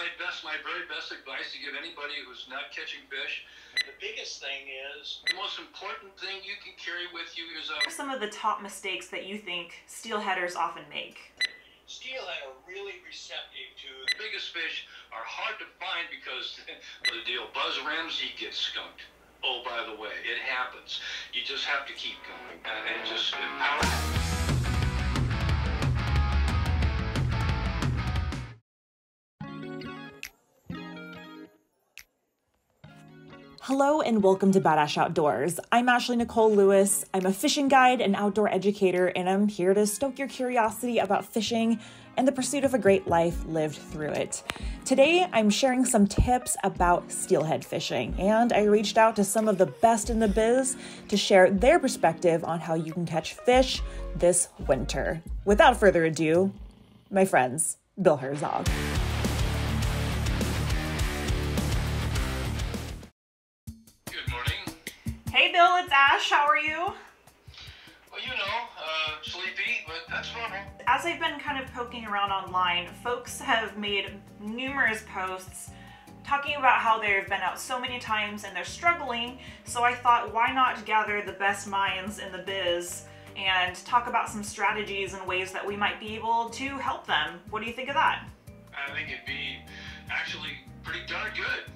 my very best advice to give anybody who's not catching fish. The biggest thing is, the most important thing you can carry with you is What are some of the top mistakes that you think steelheaders often make? Steelhead are really receptive to the biggest fish are hard to find because the deal. Buzz Ramsey gets skunked. Oh, by the way, it happens. You just have to keep going and just empower. Hello and welcome to Badass Outdoors. I'm Ashley Nicole Lewis. I'm a fishing guide and outdoor educator, and I'm here to stoke your curiosity about fishing and the pursuit of a great life lived through it. Today, I'm sharing some tips about steelhead fishing, and I reached out to some of the best in the biz to share their perspective on how you can catch fish this winter. Without further ado, my friends, Bill Herzog. Hey Bill, it's Ash. How are you? Well, sleepy, but that's normal. As I've been kind of poking around online, folks have made numerous posts talking about how they've been out so many times and they're struggling, so I thought, why not gather the best minds in the biz and talk about some strategies and ways that we might be able to help them. What do you think of that? I think it'd be actually pretty darn good.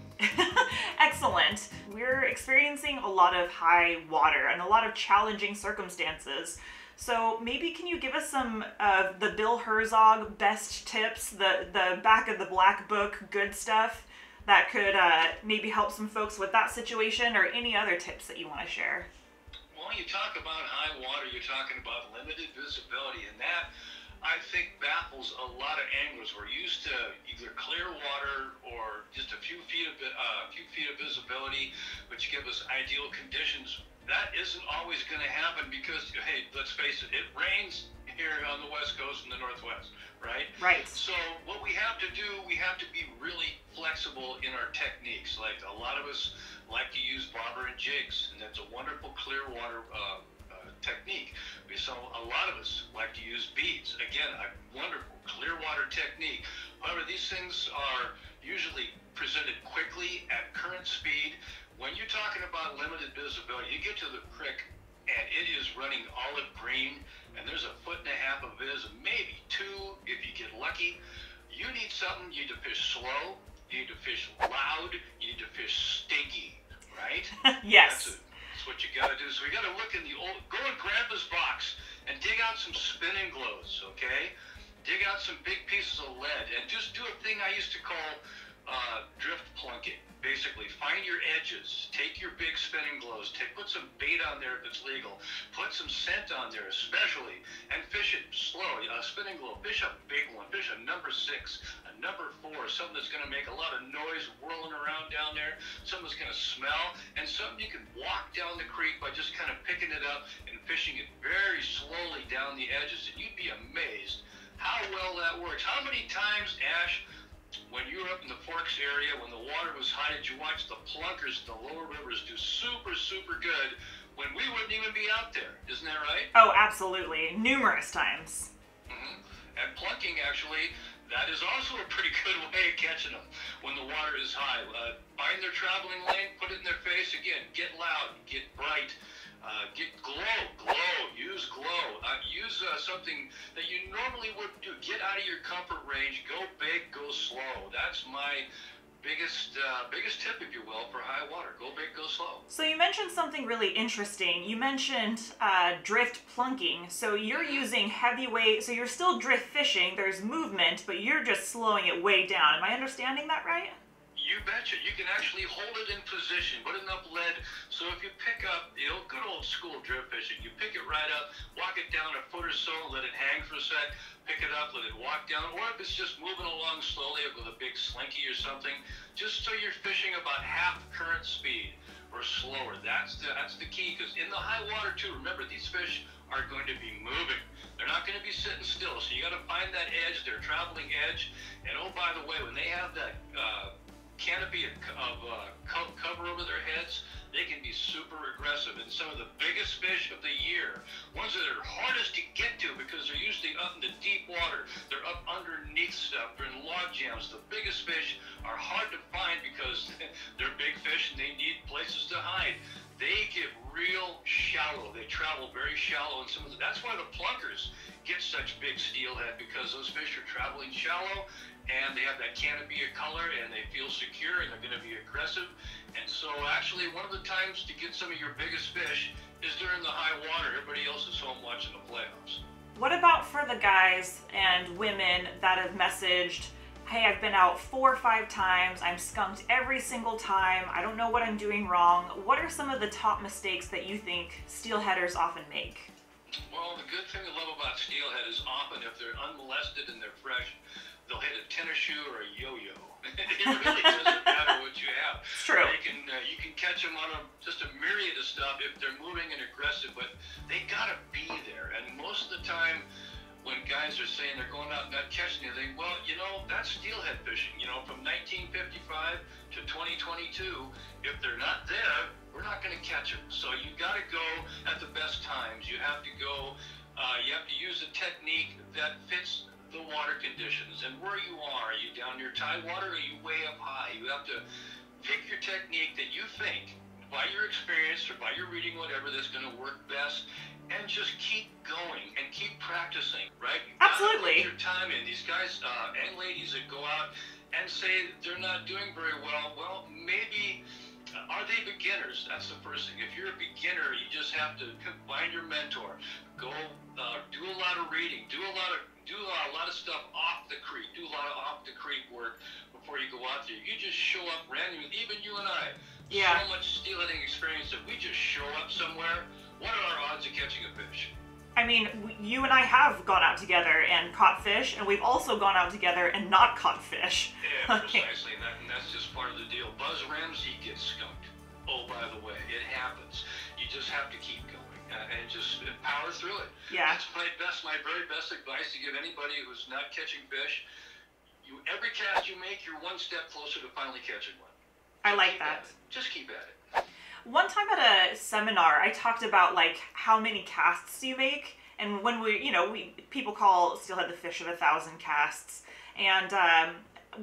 Excellent. We're experiencing a lot of high water and a lot of challenging circumstances. So maybe can you give us some of the Bill Herzog best tips, the back of the black book good stuff that could maybe help some folks with that situation, or any other tips that you want to share? Well, you talk about high water, you're talking about limited visibility, and that I think baffles a lot of anglers. We're used to either clear water or just a few feet of visibility, which give us ideal conditions. That isn't always going to happen because, hey, let's face it, it rains here on the West Coast and the Northwest, right? Right. So what we have to do, we have to be really flexible in our techniques. Like a lot of us like to use bobber and jigs, and that's a wonderful clear water technique. So a lot of us like to use beads. Again, a wonderful clear water technique. However, these things are usually presented quickly at current speed. When you're talking about limited visibility, you get to the creek and it is running olive green, and there's 1.5 feet of viz, maybe 2 if you get lucky. You need something. You need to fish slow. You need to fish loud. You need to fish stinky, right? Yes. That's what you got to do. So we got to look in the old, go in Grandpa's box and dig out some spinning glows, okay? Dig out some big pieces of lead and just do a thing I used to call drift plunking. Basically, find your edges, take your big spinning glows, put some bait on there if it's legal, put some scent on there especially, and fish it slow. Spinning glow, fish a big one, fish a number 6, a number 4, something that's going to make a lot of noise whirling around down there, something that's going to smell, and something you can walk down the creek by just kind of picking it up and fishing it very slowly down the edges, and you'd be amazed how well that works. How many times, Ash, when you were up in the Forks area, when the water was high, did you watch the plunkers in the lower rivers do super, super good when we wouldn't even be out there? Isn't that right? Oh, absolutely. Numerous times. Mm-hmm. And plunking, actually, that is also a pretty good way of catching them when the water is high. Find their traveling lane, put it in their face. Again, get loud, get bright, get glow, use glow. Use something that you normally wouldn't do. Get out of your comfort range. Go big, go slow. That's my biggest tip, if you will, for high water. Go big, go slow. So you mentioned something really interesting. You mentioned drift plunking. So you're using heavy weight, so you're still drift fishing. There's movement, but you're just slowing it way down. Am I understanding that right? You betcha. You can actually hold it in position, put enough lead, so if you pick up, good old school drift fishing, you pick it right up, walk it down 1 foot or so, let it hang for a sec, pick it up, let it walk down, or if it's just moving along slowly with a big slinky or something, just so you're fishing about half current speed or slower. That's the key, because in the high water too, remember, these fish are going to be moving. They're not going to be sitting still, so you got to find that edge, their traveling edge, and oh, by the way, when they have that canopy of cover over their heads, they can be super aggressive. And some of the biggest fish of the year, ones that are hardest to get to because they're usually up in the deep water, they're up underneath stuff, they're in log jams. The biggest fish are hard to find because they're big fish and they need places to hide. They get real shallow. They travel very shallow, and that's why the plunkers get such big steelhead, because those fish are traveling shallow and they have that canopy of color and they feel secure and they're going to be aggressive. And so actually one of the times to get some of your biggest fish is during the high water. Everybody else is home watching the playoffs. What about for the guys and women that have messaged, hey, I've been out 4 or 5 times, I'm skunked every single time, I don't know what I'm doing wrong. What are some of the top mistakes that you think steelheaders often make? Well, the good thing I love about steelhead is often if they're unmolested and they're fresh, they'll hit a tennis shoe or a yo-yo. It really doesn't matter what you have. It's true. You can catch them on just a myriad of stuff if they're moving and aggressive, but they gotta be there. And most of the time, when guys are saying they're going out and not catching anything, well, you know, that's steelhead fishing. You know, from 1955 to 2022, if they're not there, we're not going to catch them. So you got to go at the best times. You have to go, you have to use a technique that fits the water conditions and where you are. Are you down near tide water or are you way up high? You have to pick your technique that you think, by your experience or by your reading, whatever, that's going to work best. And just keep going and keep practicing, right? You Absolutely. gotta put your time in. These guys and ladies that go out and say they're not doing very well, well, maybe, are they beginners? That's the first thing. If you're a beginner, you just have to find your mentor. Go do a lot of reading. Do a lot of stuff off the creek. Do a lot of off the creek work before you go out there. You just show up randomly. Even you and I. Yeah. So much steelheading experience that we just show up somewhere. What are our odds of catching a fish? I mean, you and I have gone out together and caught fish, and we've also gone out together and not caught fish. Yeah, precisely, and that's just part of the deal. Buzz Ramsey gets skunked. Oh, by the way, it happens. You just have to keep going and just power through it. Yeah. That's my very best advice to give anybody who's not catching fish. Every cast you make, you're one step closer to finally catching one. I like that. Just keep at it. One time at a seminar, I talked about like how many casts you make, and when people call steelhead the fish of 1,000 casts, and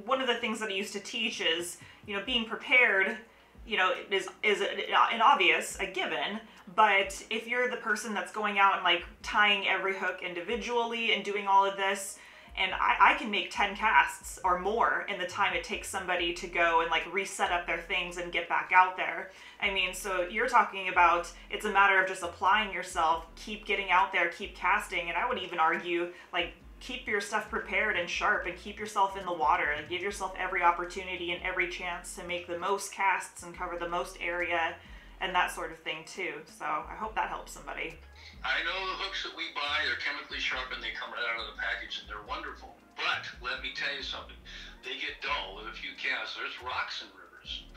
one of the things that I used to teach is, being prepared, is an obvious, a given, but if you're the person that's going out and like tying every hook individually and doing all of this, and I can make 10 casts or more in the time it takes somebody to go and like reset up their things and get back out there. I mean, so you're talking about it's a matter of just applying yourself, keep getting out there, keep casting, and I would even argue like keep your stuff prepared and sharp and keep yourself in the water and give yourself every opportunity and every chance to make the most casts and cover the most area and that sort of thing too. So I hope that helps somebody. I know the hooks that we buy, they're chemically sharpened, they come right out of the package, and they're wonderful. But let me tell you something, they get dull with a few casts. There's rocks in rivers,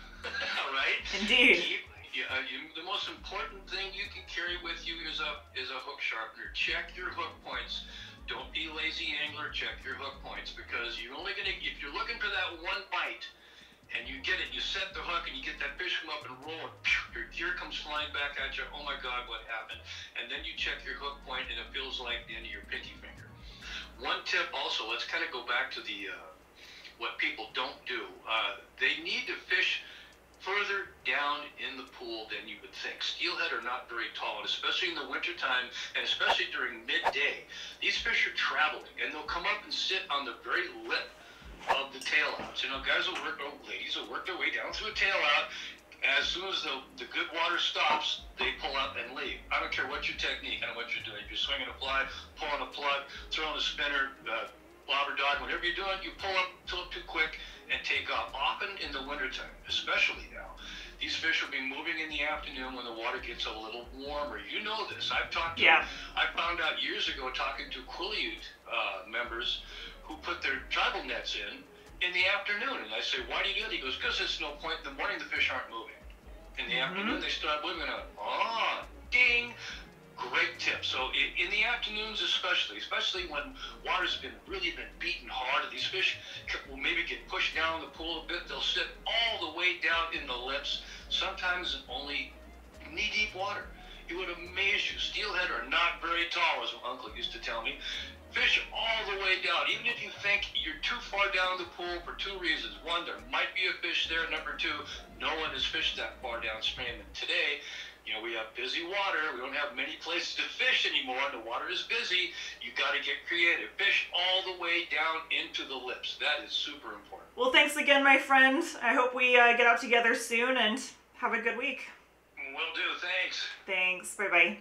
right? Indeed. The most important thing you can carry with you is a hook sharpener. Check your hook points. Don't be a lazy angler, check your hook points, because you're only gonna, if you're looking for that one bite, and you get it, you set the hook, and you get that fish come up and roll, and your gear comes flying back at you. Oh my God, what happened? And then you check your hook point, and it feels like the end of your pinky finger. One tip also, let's kind of go back to the what people don't do. They need to fish further down in the pool than you would think. Steelhead are not very tall, and especially in the wintertime, and especially during midday. These fish are traveling, and they'll come up and sit on the very lip of the tail outs. Guys will work, ladies will work their way down through a tail out. As soon as the good water stops, they pull up and leave. I don't care what your technique, I don't know what you're doing. If you're swinging a fly, pulling a plug, throwing a spinner, bobber dog, whatever you're doing, you pull up too quick and take off. Often in the wintertime, especially now, these fish will be moving in the afternoon when the water gets a little warmer. You know this. I found out years ago talking to Quileute members who put their tribal nets in the afternoon. And I say, why do you do that? He goes, because there's no point. In the morning, the fish aren't moving. In the afternoon, they start moving. Ding. Great tip. So in the afternoons especially when water's really been beaten hard, these fish will maybe get pushed down in the pool a bit. They'll sit all the way down in the lips. sometimes only knee-deep water. It would amaze you. Steelhead are not very tall, as my uncle used to tell me. Fish all the way down. Even if you think you're too far down the pool for two reasons. One, there might be a fish there. Number two, no one has fished that far downstream. And today, we have busy water. We don't have many places to fish anymore. The water is busy. You got to get creative. Fish all the way down into the lips. That is super important. Well, thanks again, my friend. I hope we get out together soon and have a good week. Will do. Thanks. Thanks. Bye-bye.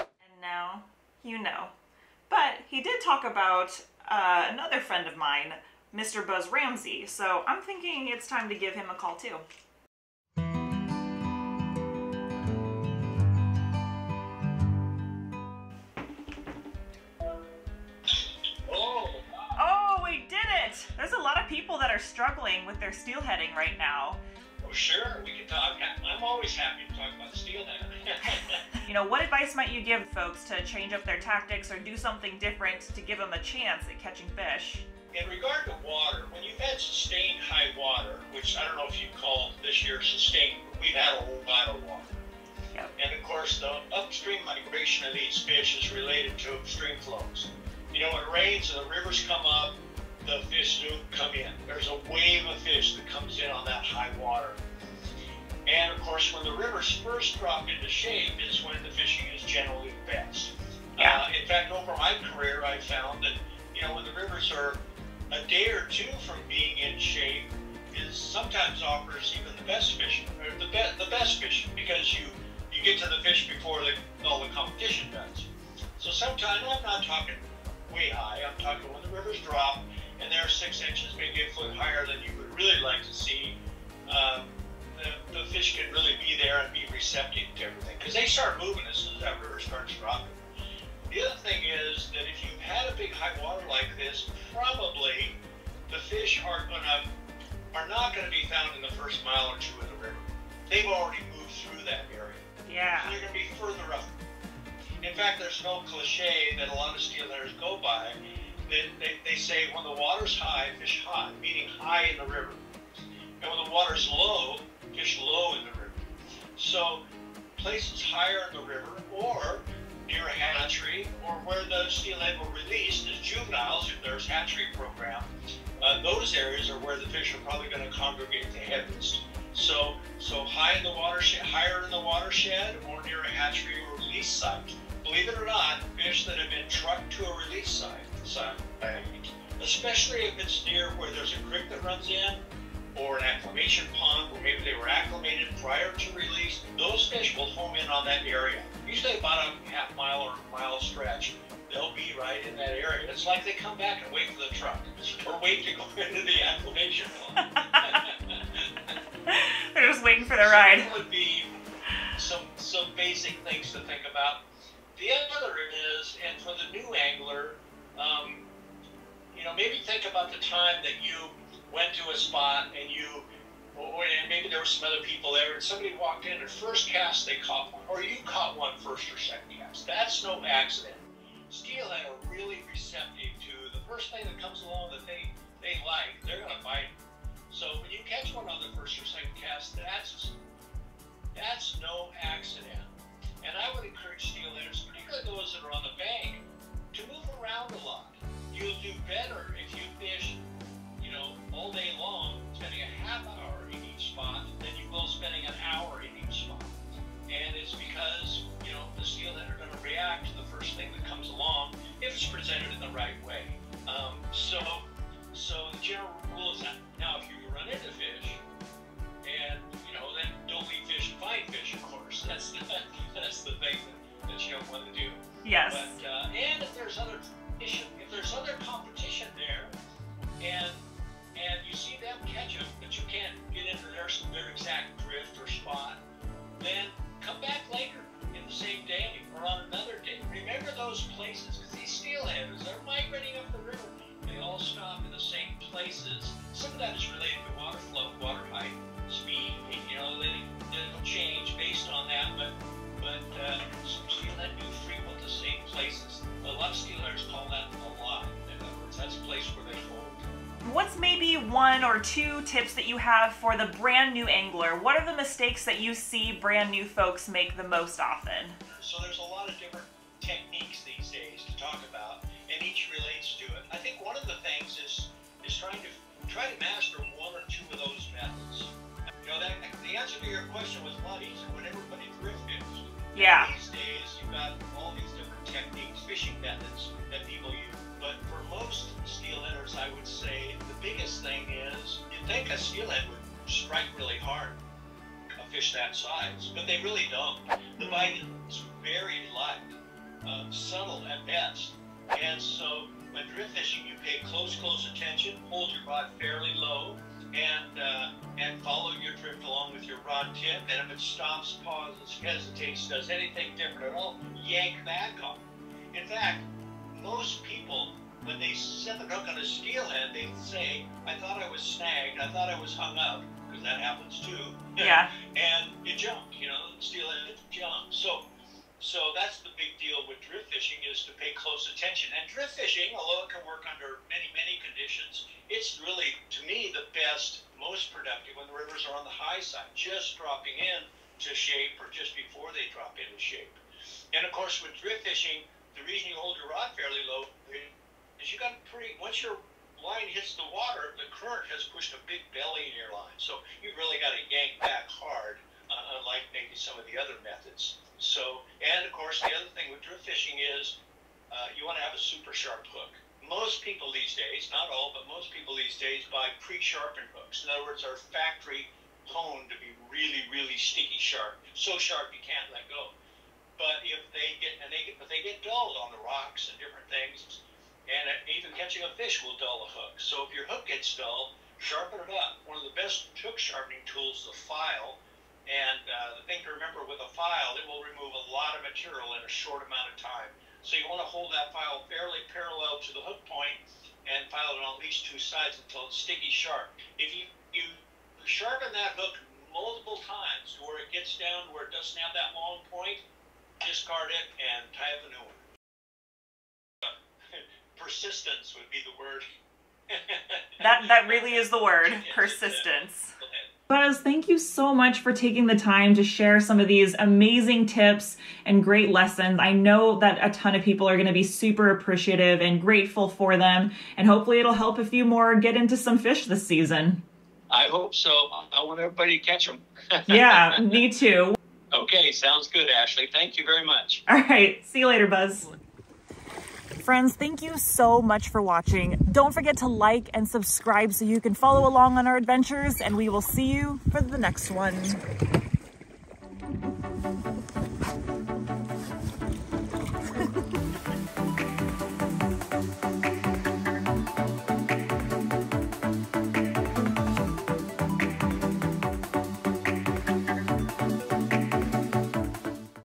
And now, But he did talk about another friend of mine, Mr. Buzz Ramsey, so I'm thinking it's time to give him a call too. Oh, we did it! There's a lot of people that are struggling with their steelheading right now. Oh, sure, we can talk. I'm always happy to talk about steelhead. What advice might you give folks to change up their tactics or do something different to give them a chance at catching fish? In regard to water, when you've had sustained high water, which I don't know if you call this year sustained, but we've had a whole lot of water. Yep. And of course, the upstream migration of these fish is related to stream flows. When it rains and the rivers come up, the fish do come in. There's a wave of fish that comes in on that high water. And of course, when the rivers first drop into shape is when the fishing is generally the best. Yeah. In fact, over my career, I found that, when the rivers are a day or two from being in shape, is sometimes offers even the best fishing, or the best fishing, because you get to the fish before all the competition does. So sometimes, I'm not talking way high, I'm talking when the rivers drop, and they're 6 inches, maybe a foot higher than you would really like to see. The fish can really be there and be receptive to everything, because they start moving as soon as that river starts dropping. The other thing is that if you've had a big high water like this, probably the fish are not going to be found in the first mile or two of the river. They've already moved through that area. Yeah. So they're going to be further up. In fact, there's an old cliche that a lot of steelheaders go by. They say when the water's high, fish high, meaning high in the river. And when the water's low, fish low in the river. So places higher in the river or near a hatchery or where the steelhead were released as juveniles, if there's hatchery program, those areas are where the fish are probably going to congregate the heaviest. So high in the watershed, higher in the watershed or near a hatchery or release site. Believe it or not, fish that have been trucked to a release site, especially if it's near where there's a creek that runs in, or an acclimation pond where maybe they were acclimated prior to release, those fish will home in on that area. Usually about a half mile or mile stretch, they'll be right in that area. It's like they come back and wait for the truck, or wait to go into the acclimation pond. They're just waiting for the ride. That would be some basic things to think about. The other is, and for the new angler, maybe think about the time that you went to a spot and and maybe there were some other people there and somebody walked in and first cast they caught one, or you caught one first or second cast. That's no accident. Steelhead are really receptive to the first thing that comes along that they like, they're going to bite. So when you catch one on the first or second cast, that's no accident. And I would encourage steelheaders, particularly those that are on the bank, to move around a lot. You'll do better if you fish, all day long, spending a half hour in each spot than you will spending an hour in each spot. And it's because, the steelhead are going to react to the first thing that comes along if it's presented in the right way. So the general rule is that now if you run into fish, and then don't leave fish and find fish, of course. That's the thing that you don't want to do. Yes. But and if there's other competition there, and you see them catch them, but you can't get into their exact drift or spot, then come back later in the same day or on another day. Remember those places, because these steelheads, they're migrating up the river. They all stop in the same places. Some of that is related to water flow, water height, speed. They'll change based on that, but some steelhead do frequent the same places. A lot of steelheads call that a lot. In other words, that's a place where they hold. What's maybe 1 or two tips that you have for the brand new angler. What are the mistakes that you see brand new folks make the most often? So there's a lot of different techniques these days to talk about, and each relates to it. I think one of the things is try to master one or two of those methods. You know, the answer to your question was a lot easier when everybody drift fished. Yeah. These days, you've got all these different techniques, fishing methods that people use. But for most steelheaders, I would say the biggest thing is you'd think a steelhead would strike really hard, a fish that size, but they really don't. The bite is very light, subtle at best. And so when drift fishing, you pay close attention, hold your rod fairly low, and follow your drift along with your rod tip. And if it stops, pauses, hesitates, does anything different at all, yank back on. In fact, most people, when they set the hook on a steelhead, they say, I thought I was snagged, I thought I was hung up, because that happens too. Yeah. And it jumped, you know, steelhead jumped. So that's the big deal with drift fishing, is to pay close attention. And drift fishing, although it can work under many conditions, it's really, to me, the best, most productive when the rivers are on the high side, just dropping in to shape or just before they drop into shape. And of course, with drift fishing, the reason you hold your rod fairly low is you got once your line hits the water, the current has pushed a big belly in your line. So you really got to yank back hard, unlike maybe some of the other methods. So, and of course, the other thing with drift fishing is you want to have a super sharp hook. Most people these days, not all, but most people these days buy pre-sharpened hooks. In other words, are factory honed to be really sticky sharp, so sharp you can't let go. But if they get dulled on the rocks and different things, and even catching a fish will dull the hook. So if your hook gets dull, sharpen it up. One of the best hook sharpening tools is a file. And the thing to remember with a file, it will remove a lot of material in a short amount of time. So you want to hold that file fairly parallel to the hook point and file it on at least two sides until it's sticky sharp. If you sharpen that hook multiple times to where it gets down where it doesn't have that long point, discard it and tie up a new one. Persistence would be the word. That really is the word, persistence. Buzz, thank you so much for taking the time to share some of these amazing tips and great lessons. I know that a ton of people are going to be super appreciative and grateful for them, and hopefully it'll help a few more get into some fish this season. I hope so. I want everybody to catch them. Yeah, me too. Okay, sounds good, Ashley. Thank you very much. All right, see you later, Buzz. Friends, thank you so much for watching. Don't forget to like and subscribe so you can follow along on our adventures, and we will see you for the next one.